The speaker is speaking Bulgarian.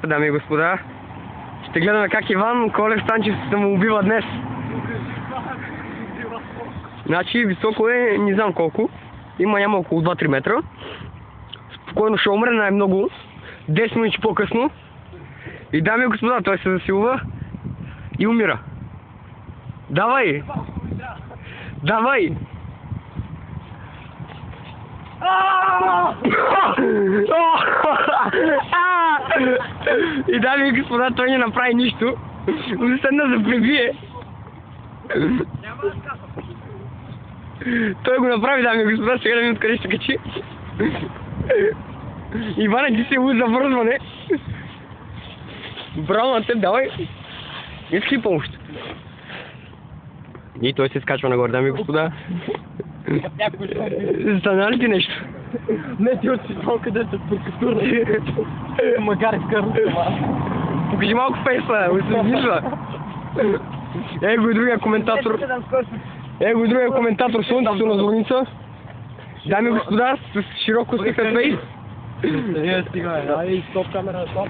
Здравейте, дами и господа. Ще гледаме как Иван Колев Станчев се му убива днес. Значи високо е, не знам колко. Няма около 2-3 метра. Спокойно ще умре най-много. 10 минути по-късно. И дами и господа, той се засилва и умира. Давай! Давай! И дами и господа, той не направи нищо. Седна да пребие. Той го направи, дами и господа, сега да видим откъде ще качи. Иване, ти си луд за вързване. Браво на теб, давай. Иска ли помощ? И той се скачва нагоре, дами и господа. Стана ли ти нещо? Не, ти от си толкова да се прокатура. Макар и скърло. Покажи малко фейса, усъднишва. Его и другия коментатор. Его и другия коментатор, слънцето на Зорница. Дами и господа, с широко усмихнат фейс. Стига, стига, ай, стоп камера, стоп,